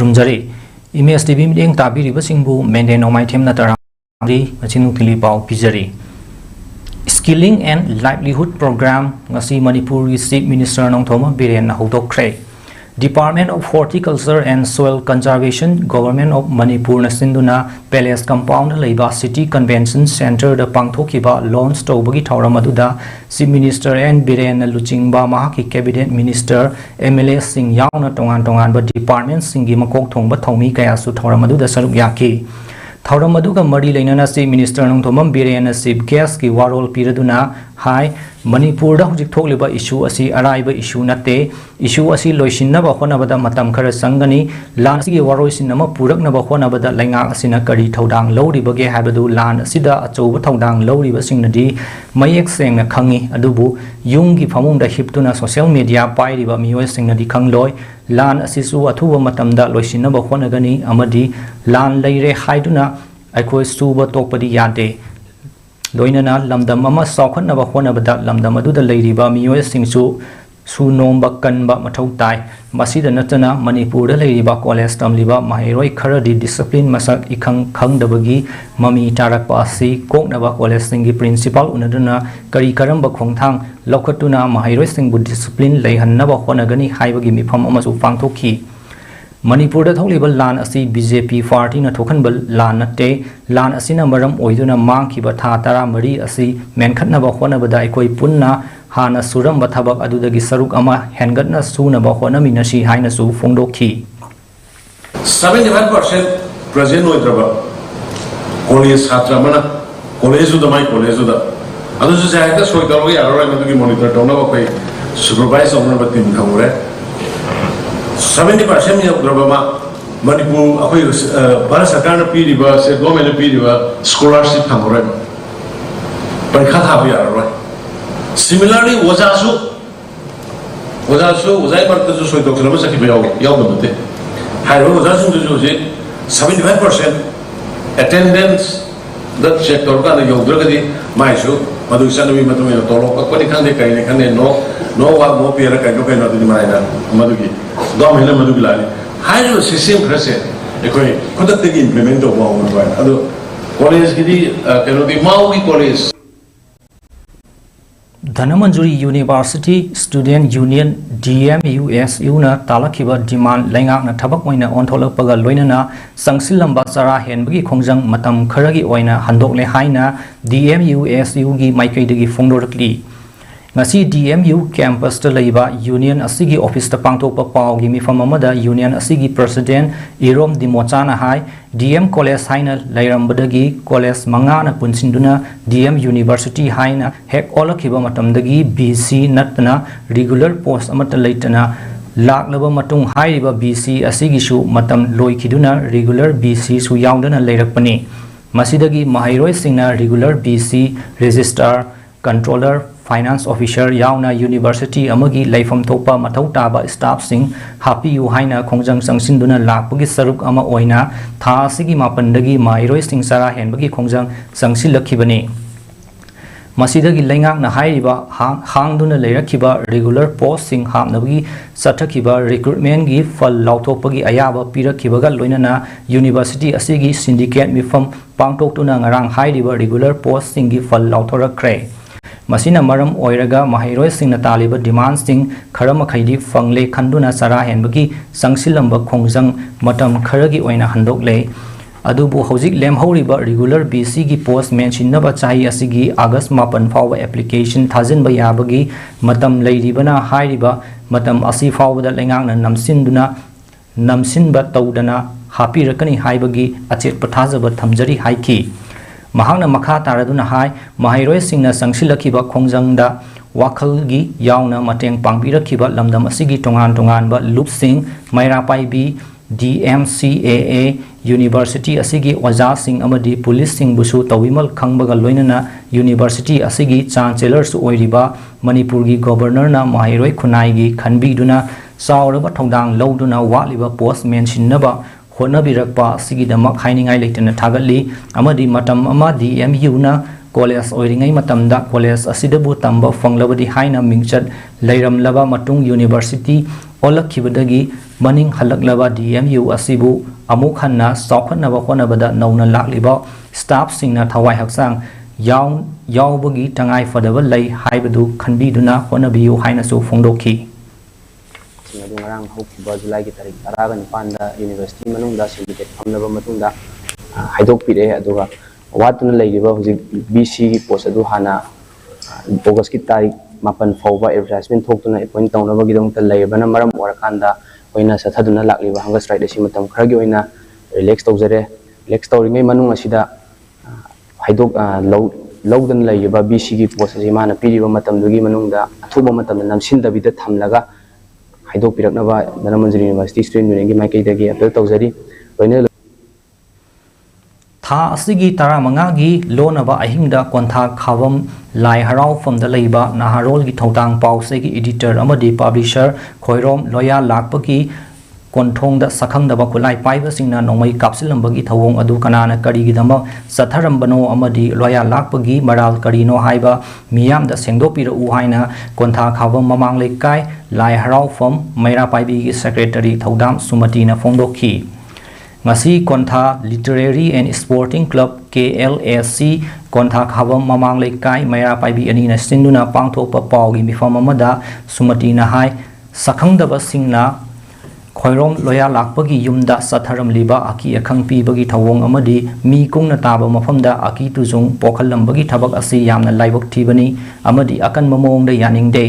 खुरुमजरी image TV meeting ताबीरिबसिंगबु मेंडेन नोमाइथेम नतरांगरी मचिनुतिली पाउ पिजरी skilling and livelihood programme ngasi Manipur Chief Minister Nongthoma Biren Hodokre Department of Horticulture and Soil Conservation Government of Manipur Nasinduna Palace Compound Leiba City Convention Center the Pangthokiba launch tobagi Tauramaduda Chief Minister and Biren Luchingba Mahaki Cabinet Minister MLA Singh Yauna Tongan but Department Singi Makok Thongba Thomi Kayasu Tauramaduda Saruk Yaki Tauramaduga Mari Lainana Chief Minister Nongthomam Biren Chief Guest ki warol piraduna Hai Manipur da hujik thokliba issue asi araiba issue nate issue asi loisinaba honabada matam khara sangani lan asigi waroisinama puraknaba honabada lainga asina kari thodang loribage habadu lan asida achouba thodang loriba singnadi mayek sengna khangi adubu yungi phamungda hiptuna social media pairiba miyoi singnadi khangloi lan asisu athuba matamda loisinaba honagani amadi lan leire haiduna aikoi suba tokpadi yade Loinana lamdam ama saukhatnaba honabada lamdam aduda leiriba miyoi singsu sunomba kanba mathau tai masida natana Manipur da leiriba college tamliba mahiroi kharadi discipline masak ikhang khangdabagi mami tarakpa asi koknaba college singi principal unaduna kari karamba khongthang lokhatuna mahiroi singbu discipline leihannaba honagani haibagi mifam amasu pangthokhi Manipur da tholiba lan asi BJP party na thokhanbal lan natte lan asina maram oiduna mangkhiba tha tara mari asi menkhatnaba honabada aikoi punna hana suramba thabak adudagi saruk ama hengatna sunaba honamina si haina su fongdokhi 75% present oidraba college chhatra mana college da mai college da adu se jaita soidarogi arora madugi monitor tawna ba kai supervise owner ba tim khamure 70% of Grabama Manipur, Parasakana Piriba, said Government Piriba, scholarship Hamore. But Katavi are right. Similarly, was also was I part of the Soy Doctor Yamate. I was also to use it 75% attendance that checked organ Yoguradi, my show, Madusanavi Matu Tolo, Panikande Kaine, no one more Pierre Kajoka in the Marina, Madugi. Domina Madugulani. High system present. Equate could have taken implement of one right. Other college cannot be Maui college. Dhanamanjuri University Student Union DMUSU na talakiba demand laingak na thabak oina ontholakpaga loinana sangsilamba sara henbagi khongjang matam kharagi oina handokle haina DMUSU gi maikaidagi fongdorakli ngasi DMU campus ta leiba union asigi office ta pangthokpa pawgi mifam amada union asigi president Irom Dimochana hai DM college haina lairambadagi college mangana punsinduna DM university haina hek olakhiba matamdagi BC natna regular post amata leitana laklaba matung hairiba BC asigi su matam loikhiduna regular BC su yaundana leirakpani masidagi mahairoi singna regular BC registrar controller Finance Officer Yauna University Amagi Laifam Thopa Mathau Taba Staff Sing Happy Yu Haina Khongjang Sangsinduna Lakpagi Saruk Ama Oina Tha Sigi Mapandagi Mairoi Sing Sara Henbagi Khongjang Sangsilakhibani Masidagi Laingak na Hairiba Hangduna Leirakhiba regular post Sing Hamnabagi Satakhiba recruitment gi fal lautopagi ayaba pirakhibaga loinana University Asigi Syndicate Mifam Pangtoktuna Ngarang Hairiba regular post Sing gi fal lauthorakre Masina maram oiraga mahairoi singna taliba demand sing kharama khaidi fangle khanduna sara henbagi sangsilamba khongjang matam kharagi oina handokle adubu hojik lemhoriba regular BC gi post mentionaba chahi asigi August 9 fawba application thajin ba yabagi matam leiribana hairiba matam asi fawda lengangna namsinba tawdana hapirakani haibagi achet pathajaba thamjari haiki Mahangna makha taraduna hai mahairoi singna sangsilakhiba khongjangda wakhal gi yauna mateng pangbirakhiba lamdam asigi tongan ba loop sing maira pai bi DMCAA University asigi oja sing amadi police sing busu tawimal khangbaga loinana University asigi chancellor su oiriba Manipur gi governor na mahairoi khunai gi khanbiduna sauraba thodang loduna waliba post mentionaba Honabirakpa Sigidamak Hainingai Leighton Tagali Amadi Matam Ama DMU na college oiringai matamda college asidabu tamba fanglabadi haina mingchat leiram laba matung university ओलखिबदगी मनिंग हलक्लबा DMU असिबु अमुक हन्ना चौखटनबा होनबदा नौना लाक्लिबा staff सिंगना थवाई हक्सांग यावबगी तंगाई फदबा लई हाइबदु खनबीदुना होनबियु हाइनसु फोंदोखी ngarang hokkiba July ki tarik 19 da university manungda syndicate famnaba matungda haidok pire aduga watuna leigiba hojik BC ki post adu hana August ki tarik 8 fawba advertisement thoktuna appoint tawnaba gidong ta leibana maram orakanda oina sathaduna lakliba hanga strike asi matam khragi oina relax tawjare relax tawringai manung asida haidok lawdan leigiba BC ki post asi mana piriba matam dugi manungda athuba matam namsindabida thamlaga हाइदोक पिरकनबा Dhanamanjuri university student union की माइकैदगी appeal तौजरी लोइने था असिगी तारा मंगागी लोनबा अहिंगदा कोंथा खावम लाई हराव फमदा लैबा नाहारोल की थौतांग पाउसेगी editor अमदी publisher खोइरोम लोया लाकपकी कोंथोंगदा सखंगदबा खुलाई पाइबसिंगना नोंमै कापसिलंबगी थवोंग अदु कनाना करिगिदम सथरंबनो अमदी लोया लाकपगी moral करिनो हाइबा मियामदा सेंगदोपिरु हाइना कोंथा खावम ममांग लेकाय lie हरावफम Maira पाइबीगी secretary थौदाम सुमतीना फोंदोखी ngasi kontha literary and sporting club KLSC kontha khawam mamang lekai maira paibi ani na sinduna pangthokpa pawgi mifam amada sumati na hai sakhangdaba singna khoirom loya lakpagi yumda satharam liba aki akhang pibagi thawong amadi mi kungna taba mafamda aki tujung pokhalambagi thabak asi yamna laibok thibani amadi akan mamong da yaning de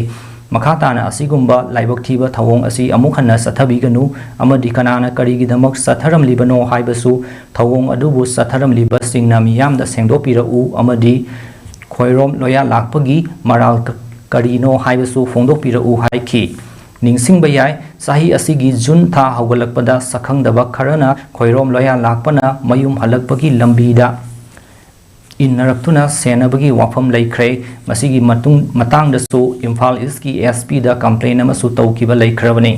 Makatana asigumba laibok thiba thawong asi amuk hanna sathabiganu amadi kanana karigidamak satharam libano haibasu thawong adubu satharam liba singna miyamda sengdopira u amadi khoirom loya lakpagi maral karino haibasu fongdopira u haiki ningsingba yai sahi asigi jun tha hawgalakpada sakhangdaba kharana khoirom loya lakpana mayum halakpagi lambida इनरक्तुना सेनबगी वाफम लेख्रे मसिगी मतंगदसु Imphal east की SP दा complain अमसु तौकिबा लेख्रबनी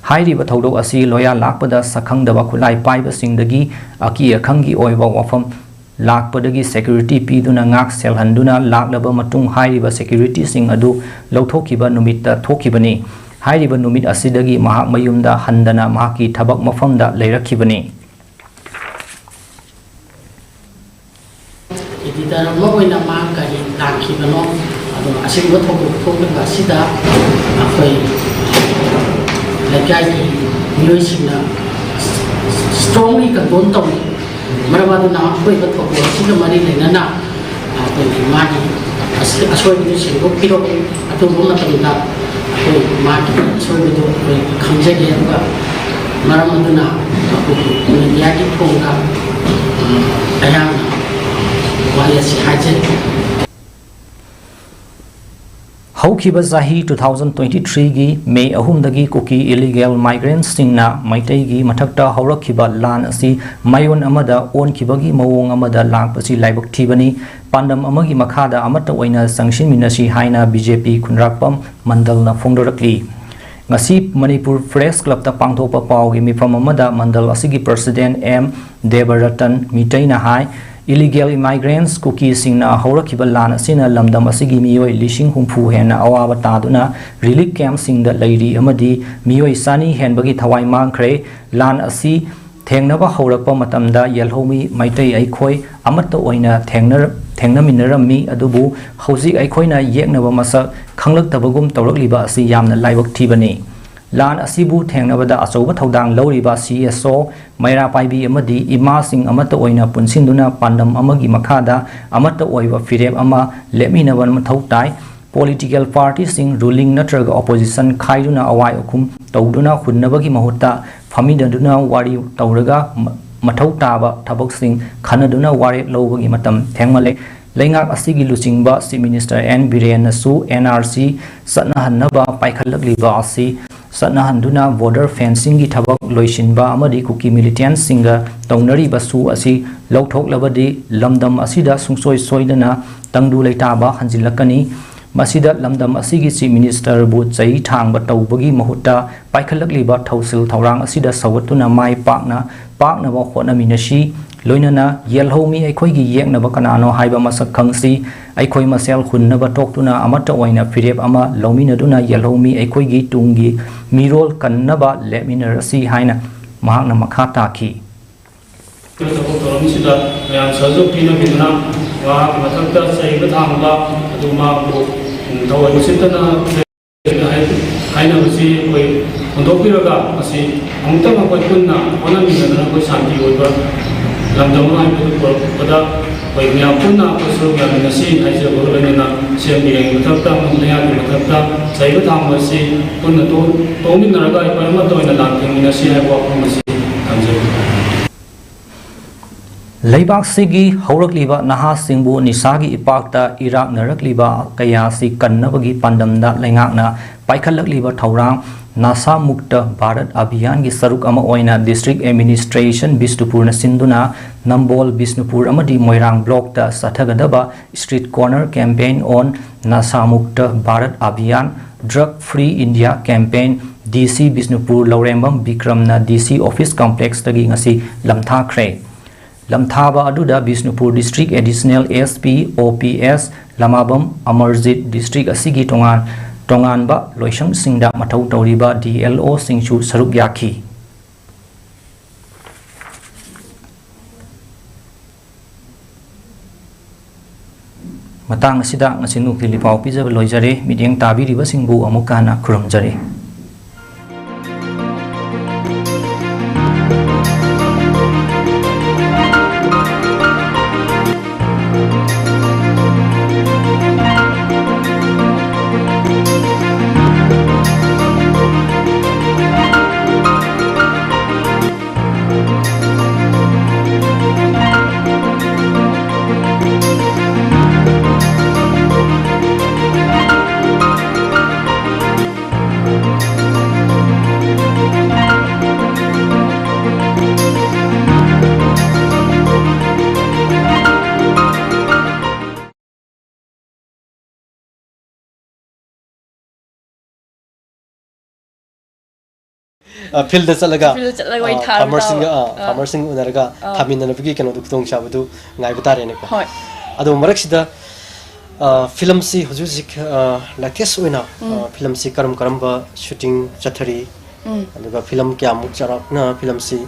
हाइरिबा थौदोक असि लोया लाकपदा सखंगदबा खुलाई पाइबसिंगदगी अकी अखंगी ओइबा वाफम लाकपदगी सिक्युरिटी पीदुना ngak selhanduna लाकलबा मतुंग हाइरिबा सिक्युरिटी सिंग अदु लौथोकिबा नुमित्ता थोकिबनी हाइरिबा नुमित असिदगी महाक मयुमदा हंदना महाकी थबक मफमदा लेरखिबनी Editor Moina Mankari Taki Bano, Asimboto, Sida, Afay, Lagaki, music strongly control Maravana, Quaker, Sida Marina, Nana, Mani, a sort of music, Piro, I don't want to do that. Market, so we do comes again, Maramaduna, Yaki Ponga, Ayana. Haukiba Zahi 2023 gi May ahumdagi kuki illegal migrants singna maitai gi mathakta haurakhiba lan asi mayon amada on kibagi mawong amada lakpasi laibok thibani pandam amagi makhada amata oina sangshin minasi haina BJP khunrakpam mandal na phongdorakli ngasi Manipur Press Club ta pangthopa pawgi mifam amada mandal asigi president M Debaratan mitaina hai illegal immigrants kuki singna haurakhiba lan asina lamdam asigi miyoi lishing humfu hena awaba taduna relief camp singda leiri amadi miyoi sani henbagi thawai mangkhre lan asi thengnaba haurakpa matamda yelhomi maitai aikhoi amatta oina thengna minarami adubu hauzik aikhoina yeknaba masa khanglaktabagum tawrakliba asi yamna laibak thibani lan asibu thengnabada achoba thodang loriba CSO maira paibi amadi ima sing amata oina punsinduna pandam amagi makhada amata oiba fireb ama lemminaban mathau tai political party sing ruling natraga opposition khaiduna awai ukhum tawduna hunnabagi mahutta famidaduna wari tawraga mathau taba thabak sing khanaduna wari lobagi matam thengmale Lengak asigi luchingba si Minister N Biren nasu NRC satnahannaba paikhalakliba asi satnahanduna border fencing gi thabak loisinba amadi kuki militant singa taunari basu asi lawthoklabadi lamdam asida sungsoi soidana tangdu leitaba hanjilakani masida lamdam asigi si Minister bu chai thangba tawbagi mahutta paikhalakliba thausil thaurang asida sawatuna mai pakna ba khona minashi loinana yelhomi aikhoigi yeknaba kanano haiba masak khangsi aikhoi masel khunnaba toktuna amata oina firep ama lominaduna yelhomi aikhoigi tungi mirol kannaba leminarasi haina mahakna makha takhi haina masi koi ondopiraga masi amutama koi kunna ona minna koi shanti oiba lamdamna ibu pada koi mya kunna ko surga nasi haija gorbenna sembi mathapta mundaya mathapta saiba tham masi kunna to minna raga ipa ma to ina lanting nasi hai wa masi tamje Leibak sigi haurakliba naha singbu nisagi ipakta irak narakliba kaya si kannabagi pandamda lengakna paikhalakliba thaurang nasa mukta bharat abhiyan gi saruk ama oina district administration Bisnupur na sinduna Nambol Bisnupur amadi Moirang block ta sathagadaba street corner campaign on nasa mukta bharat abhiyan drug free India campaign DC Bisnupur Laurembam Bikramna DC office complex tagi ngasi lamtha khre lamthaba aduda Bisnupur district additional SP OPS Lamabam Amarjit district asigi tongan ba loisam singda mathau tawriba DLO singchu saruk yakhi matang asida ngasinu kilipau pijab loijare midiang tabi riba singbu amukana khurumjare field chalaga farmer sing unaraga thamina na bigi kanu dukthong chabadu ngai batare ne ko adu marak sida film si hujusik latest oina film si karam ba shooting chathari aduga film kya muk charak na film si